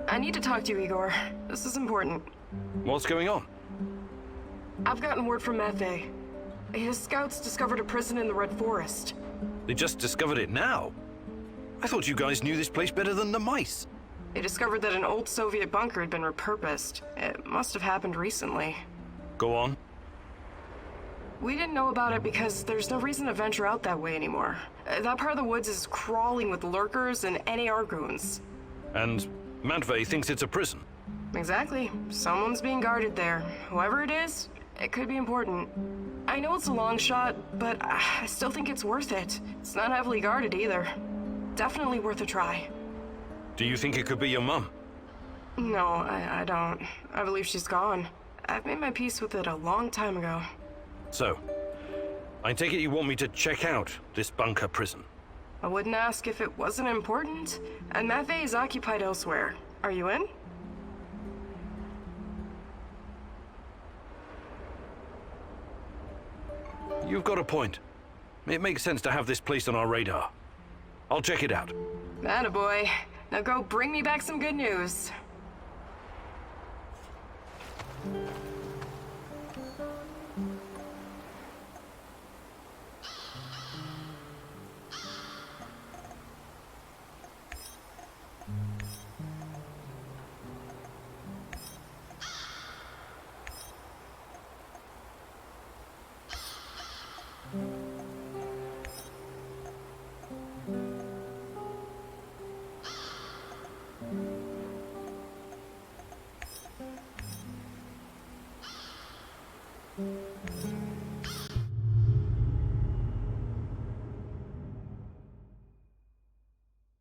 I need to talk to you, Igor. This is important. What's going on? I've gotten word from Matvey. His scouts discovered a prison in the Red Forest. They just discovered it now. I thought you guys knew this place better than the mice. They discovered that an old Soviet bunker had been repurposed. It must have happened recently. Go on. We didn't know about it because there's no reason to venture out that way anymore. That part of the woods is crawling with lurkers and NAR goons. And Matvey thinks it's a prison. Exactly. Someone's being guarded there. Whoever it is, it could be important. I know it's a long shot, but I still think it's worth it. It's not heavily guarded either. Definitely worth a try. Do you think it could be your mum? No, I don't. I believe she's gone. I've made my peace with it a long time ago. So, I take it you want me to check out this bunker prison? I wouldn't ask if it wasn't important. And Matvey is occupied elsewhere. Are you in? You've got a point. It makes sense to have this place on our radar. I'll check it out. Attaboy. Now go bring me back some good news.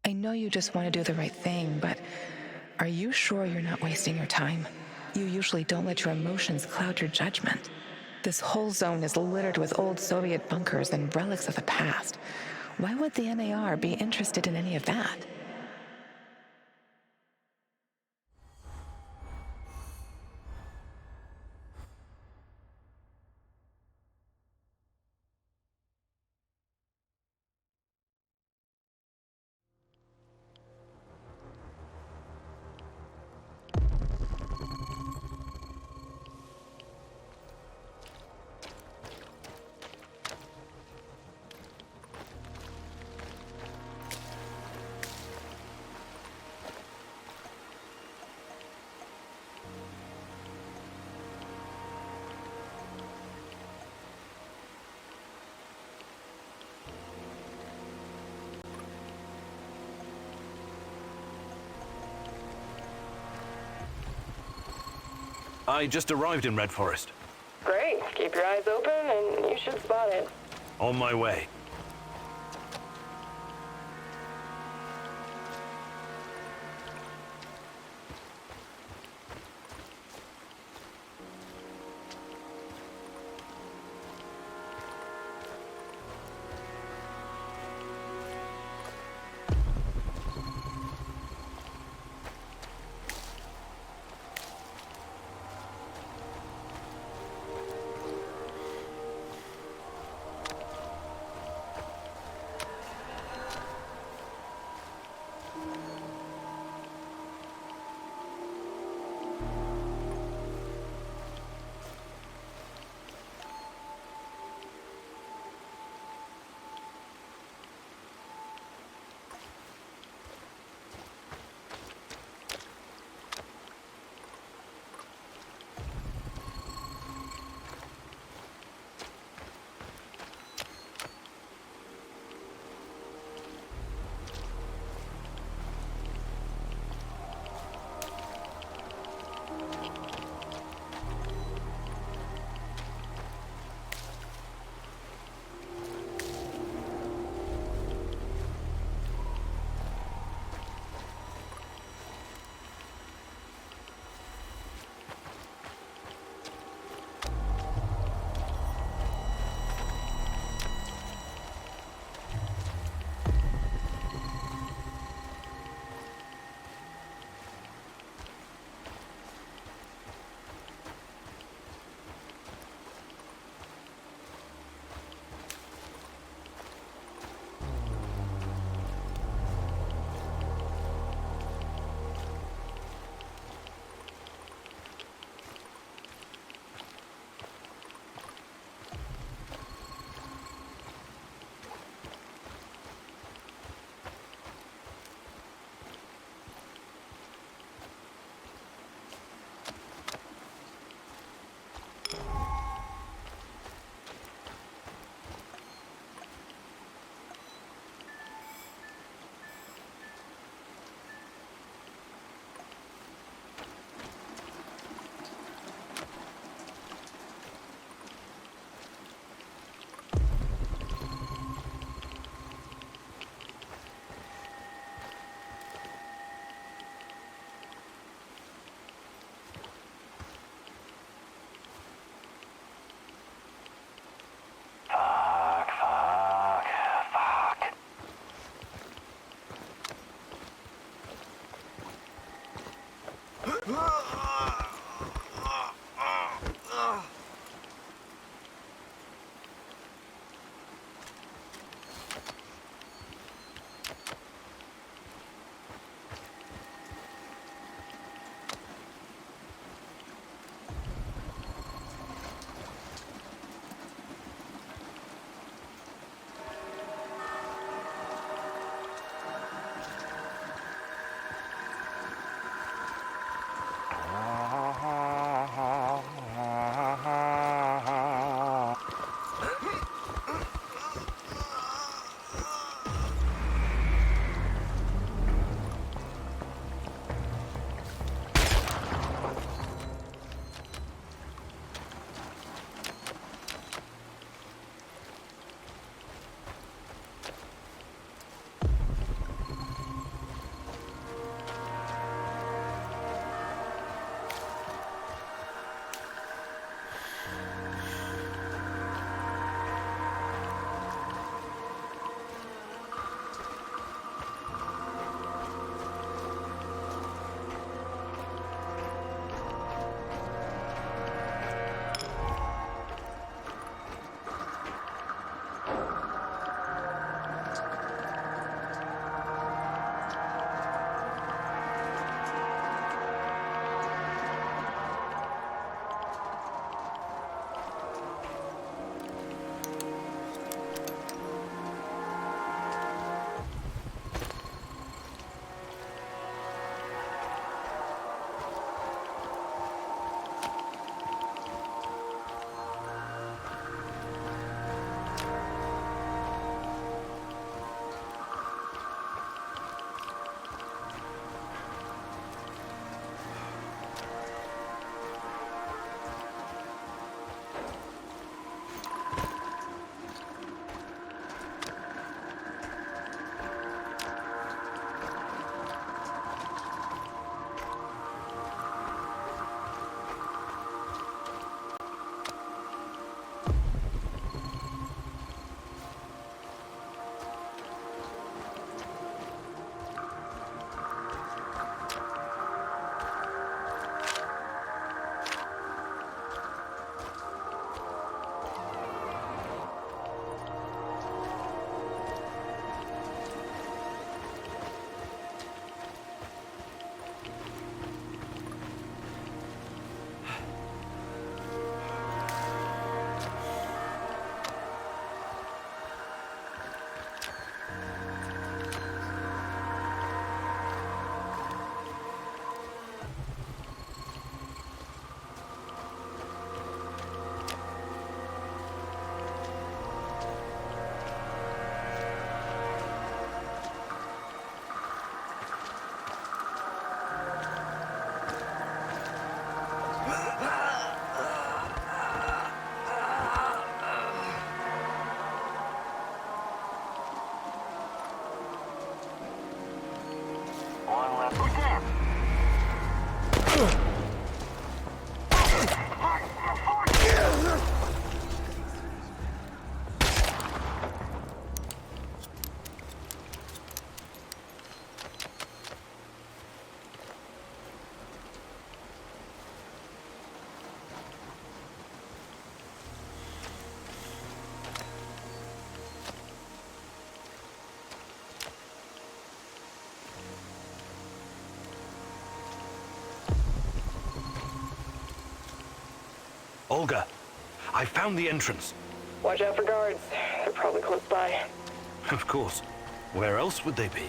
I know you just want to do the right thing, but are you sure you're not wasting your time? You usually don't let your emotions cloud your judgment. This whole zone is littered with old Soviet bunkers and relics of the past. Why would the NAR be interested in any of that? I just arrived in Red Forest. Great. Keep your eyes open and you should spot it. On my way. Who's there? Olga, I found the entrance. Watch out for guards. They're probably close by. Of course. Where else would they be?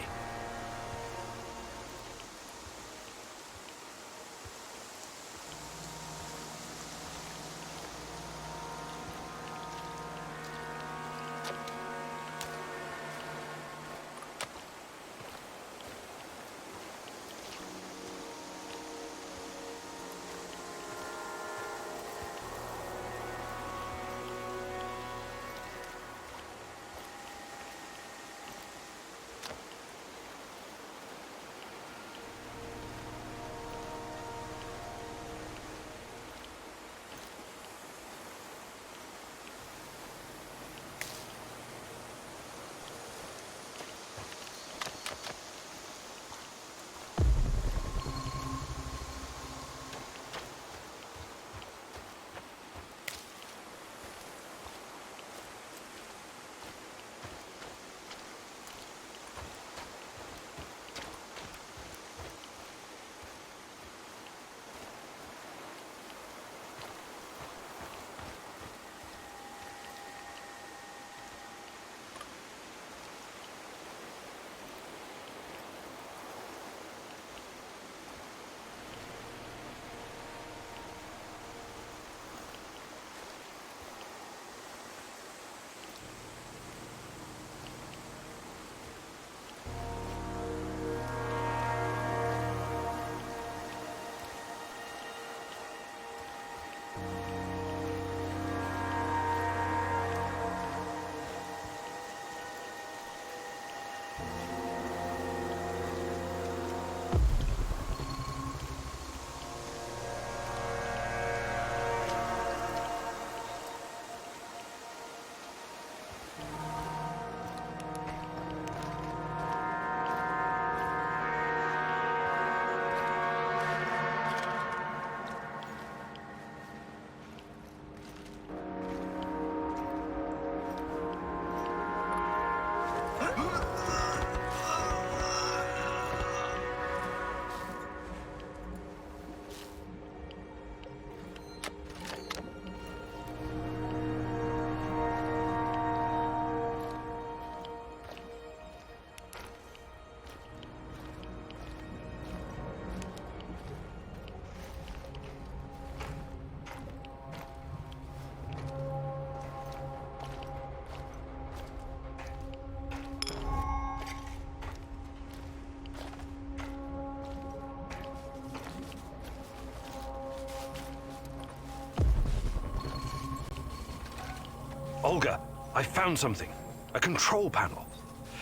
Olga, I found something. A control panel.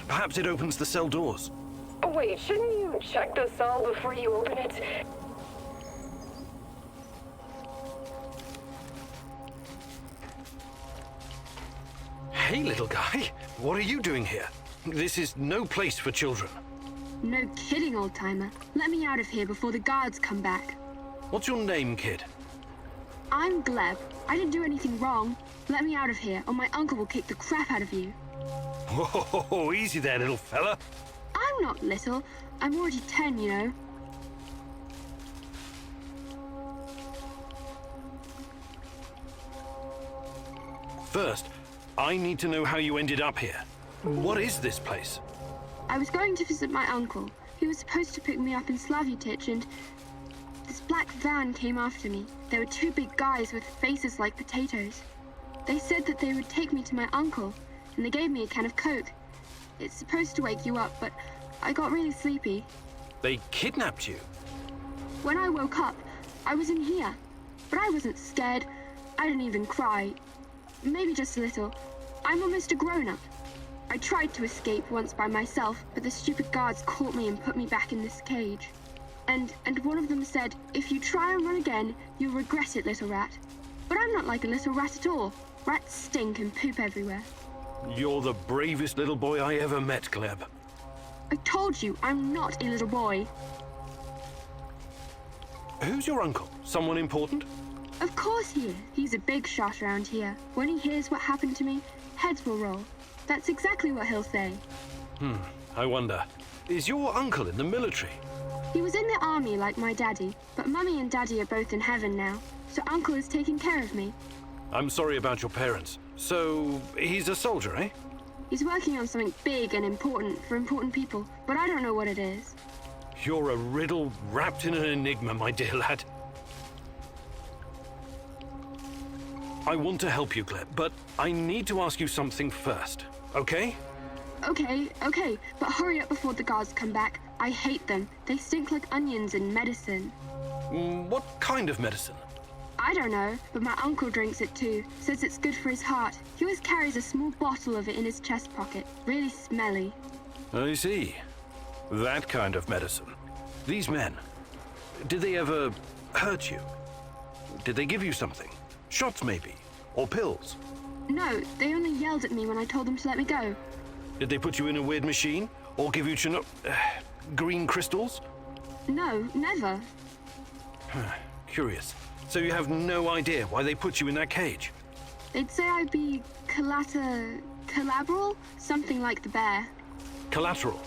Perhaps it opens the cell doors. Oh, wait, shouldn't you check the cell before you open it? Hey, little guy. What are you doing here? This is no place for children. No kidding, old-timer. Let me out of here before the guards come back. What's your name, kid? I'm Gleb. I didn't do anything wrong. Let me out of here, or my uncle will kick the crap out of you. Whoa, easy there, little fella. I'm not little. I'm already 10, you know. First, I need to know how you ended up here. What is this place? I was going to visit my uncle. He was supposed to pick me up in Slavutich, and this black van came after me. There were two big guys with faces like potatoes. They said that they would take me to my uncle, and they gave me a can of Coke. It's supposed to wake you up, but I got really sleepy. They kidnapped you? When I woke up, I was in here. But I wasn't scared. I didn't even cry. Maybe just a little. I'm almost a grown-up. I tried to escape once by myself, but the stupid guards caught me and put me back in this cage. And one of them said, if you try and run again, you'll regret it, little rat. But I'm not like a little rat at all. Rats stink and poop everywhere. You're the bravest little boy I ever met, Gleb. I told you, I'm not a little boy. Who's your uncle? Someone important? Of course he is. He's a big shot around here. When he hears what happened to me, heads will roll. That's exactly what he'll say. I wonder. Is your uncle in the military? He was in the army like my daddy, but Mummy and Daddy are both in heaven now, so Uncle is taking care of me. I'm sorry about your parents. So, he's a soldier, eh? He's working on something big and important for important people, but I don't know what it is. You're a riddle wrapped in an enigma, my dear lad. I want to help you, Gleb, but I need to ask you something first, okay? Okay, but hurry up before the guards come back. I hate them. They stink like onions and medicine. What kind of medicine? I don't know, but my uncle drinks it too. Says it's good for his heart. He always carries a small bottle of it in his chest pocket. Really smelly. I see. That kind of medicine. These men, did they ever hurt you? Did they give you something? Shots, maybe? Or pills? No, they only yelled at me when I told them to let me go. Did they put you in a weird machine? Or give you green crystals? No, never. Curious. So you have no idea why they put you in that cage? They'd say I'd be collateral? Something like the bear. Collateral?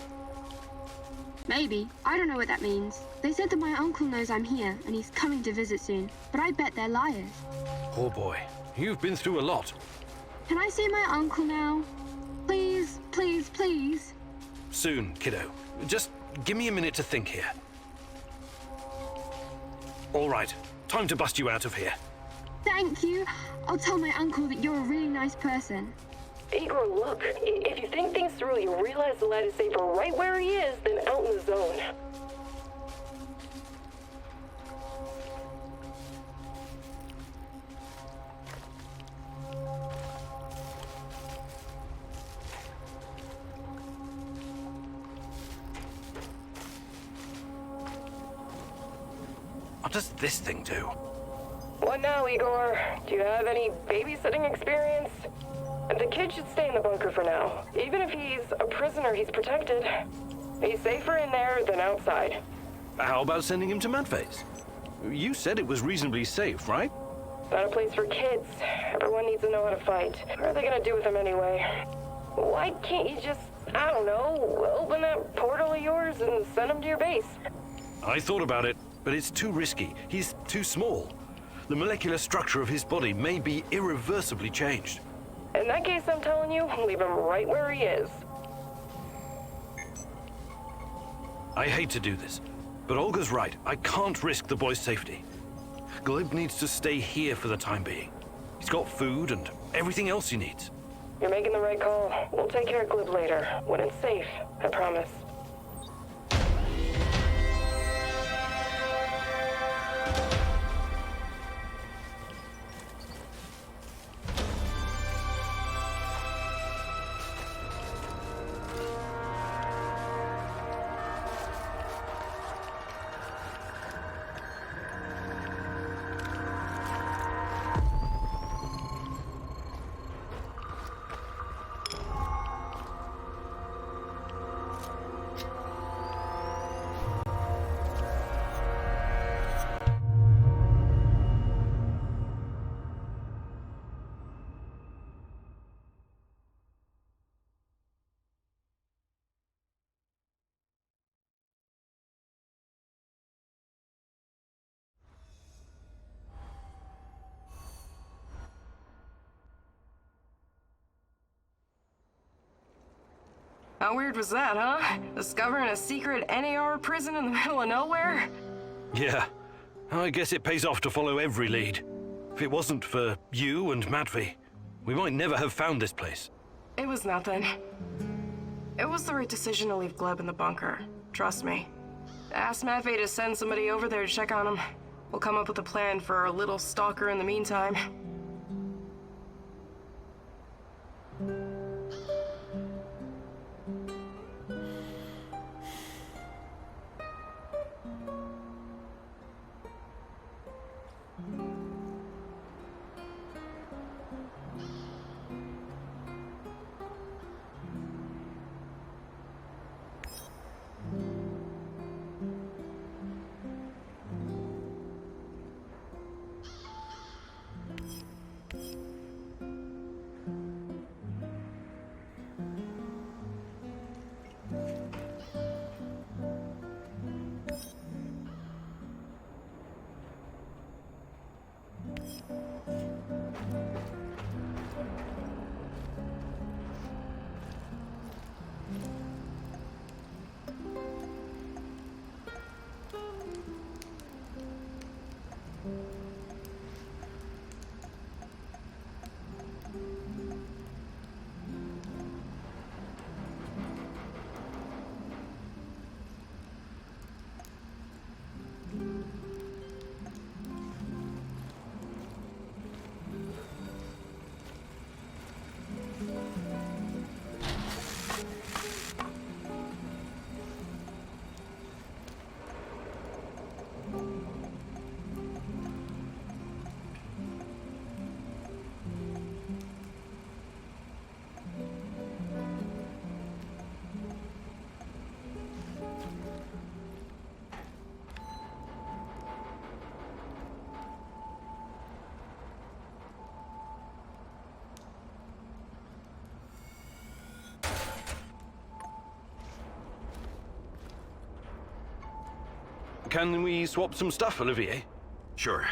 Maybe. I don't know what that means. They said that my uncle knows I'm here, and he's coming to visit soon. But I bet they're liars. Oh boy, you've been through a lot. Can I see my uncle now? Please, please, please. Soon, kiddo. Just give me a minute to think here. All right, time to bust you out of here. Thank you. I'll tell my uncle that you're a really nice person. Igor, look. If you think things through, you realize the lad is safer right where he is than out in the zone. What does this thing do? What now, Igor? Do you have any babysitting experience? The kid should stay in the bunker for now. Even if he's a prisoner, he's protected. He's safer in there than outside. How about sending him to Madface? You said it was reasonably safe, right? Not a place for kids. Everyone needs to know how to fight. What are they gonna do with him anyway? Why can't you just, I don't know, open that portal of yours and send him to your base? I thought about it, but it's too risky. He's too small. The molecular structure of his body may be irreversibly changed. In that case, I'm telling you, leave him right where he is. I hate to do this, but Olga's right. I can't risk the boy's safety. Gleb needs to stay here for the time being. He's got food and everything else he needs. You're making the right call. We'll take care of Glib later, when it's safe, I promise. How weird was that, huh? Discovering a secret NAR prison in the middle of nowhere? Yeah, I guess it pays off to follow every lead. If it wasn't for you and Matvey, we might never have found this place. It was nothing. It was the right decision to leave Gleb in the bunker. Trust me. Ask Matvey to send somebody over there to check on him. We'll come up with a plan for our little stalker in the meantime. Can we swap some stuff, Olivier? Sure.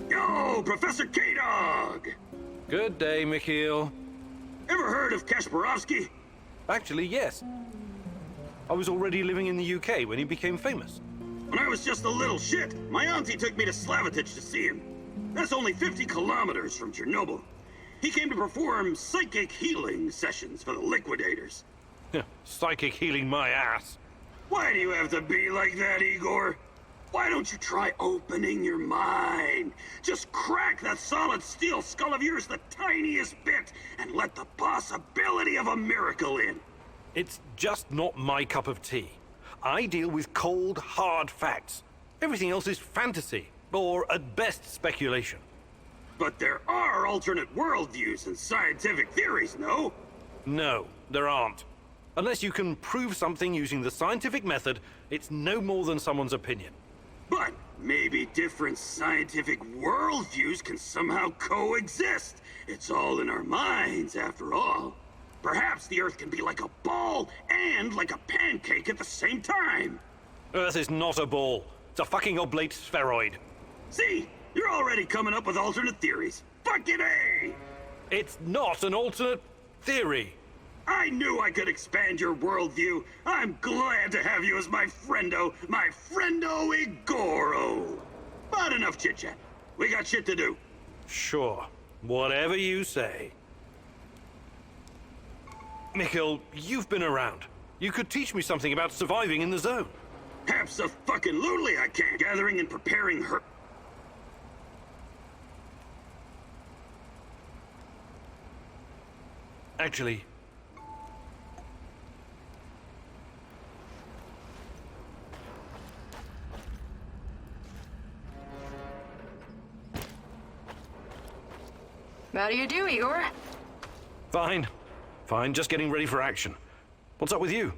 Yo, Professor K-Dog! Good day, Mikhail. Ever heard of Kasparovsky? Actually, yes. I was already living in the UK when he became famous. When I was just a little shit, my auntie took me to Slavitich to see him. That's only 50 kilometers from Chernobyl. He came to perform psychic healing sessions for the liquidators. Psychic healing my ass. Why do you have to be like that, Igor? Why don't you try opening your mind? Just crack that solid steel skull of yours the tiniest bit and let the possibility of a miracle in. It's just not my cup of tea. I deal with cold, hard facts. Everything else is fantasy, or at best speculation. But there are alternate worldviews and scientific theories, no? No, there aren't. Unless you can prove something using the scientific method, it's no more than someone's opinion. But maybe different scientific worldviews can somehow coexist. It's all in our minds, after all. Perhaps the Earth can be like a ball and like a pancake at the same time. Earth is not a ball. It's a fucking oblate spheroid. See? You're already coming up with alternate theories. Fucking A! It's not an alternate theory. I knew I could expand your worldview. I'm glad to have you as my friendo Igoro. But enough chit-chat. We got shit to do. Sure. Whatever you say. Mikhail, you've been around. You could teach me something about surviving in the zone. Abso-fucking-lutely I can. Gathering and preparing her... Actually... How do you do, Igor? Fine. Fine, just getting ready for action. What's up with you?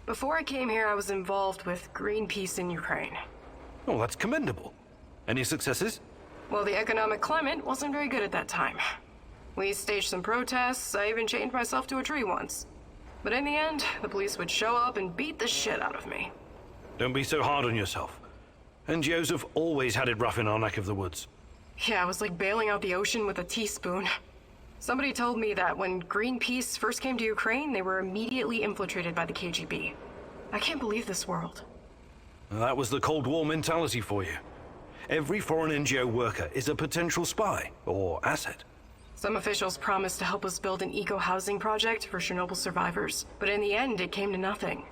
Before I came here, I was involved with Greenpeace in Ukraine. Oh, that's commendable. Any successes? Well, the economic climate wasn't very good at that time. We staged some protests. I even chained myself to a tree once. But in the end, the police would show up and beat the shit out of me. Don't be so hard on yourself. NGOs have always had it rough in our neck of the woods. Yeah, it was like bailing out the ocean with a teaspoon. Somebody told me that when Greenpeace first came to Ukraine, they were immediately infiltrated by the KGB. I can't believe this world. That was the Cold War mentality for you. Every foreign NGO worker is a potential spy or asset. Some officials promised to help us build an eco-housing project for Chernobyl survivors, but in the end, it came to nothing.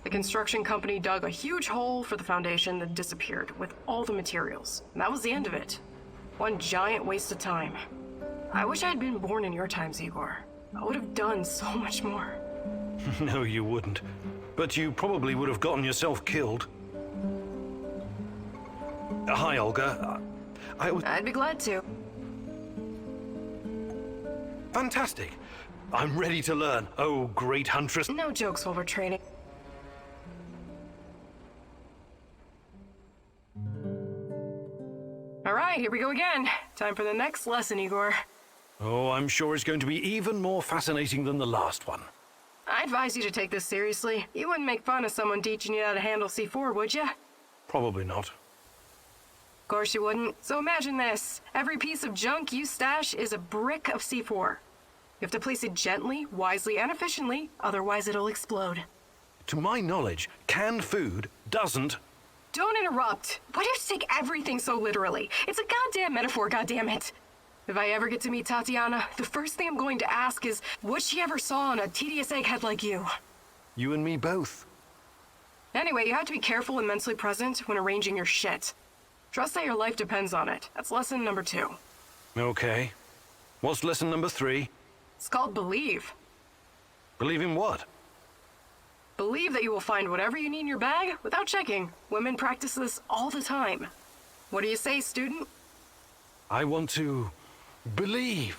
The construction company dug a huge hole for the foundation that disappeared with all the materials. And that was the end of it. One giant waste of time. I wish I had been born in your times, Igor. I would have done so much more. No, you wouldn't. But you probably would have gotten yourself killed. Hi, Olga. I'd be glad to. Fantastic. I'm ready to learn. Oh, great huntress. No jokes while we're training. All right, here we go again. Time for the next lesson, Igor. Oh, I'm sure it's going to be even more fascinating than the last one. I advise you to take this seriously. You wouldn't make fun of someone teaching you how to handle C4, would you? Probably not. Of course you wouldn't. So imagine this. Every piece of junk you stash is a brick of C4. You have to place it gently, wisely, and efficiently, otherwise it'll explode. To my knowledge, canned food doesn't... Don't interrupt. Why do you take everything so literally? It's a goddamn metaphor, goddammit. If I ever get to meet Tatiana, the first thing I'm going to ask is what she ever saw on a tedious egghead like you. You and me both. Anyway, you have to be careful and mentally present when arranging your shit. Trust that your life depends on it. That's lesson number 2. Okay. What's lesson number 3? It's called believe. Believe in what? Believe that you will find whatever you need in your bag without checking. Women practice this all the time. What do you say, student? I want to... believe.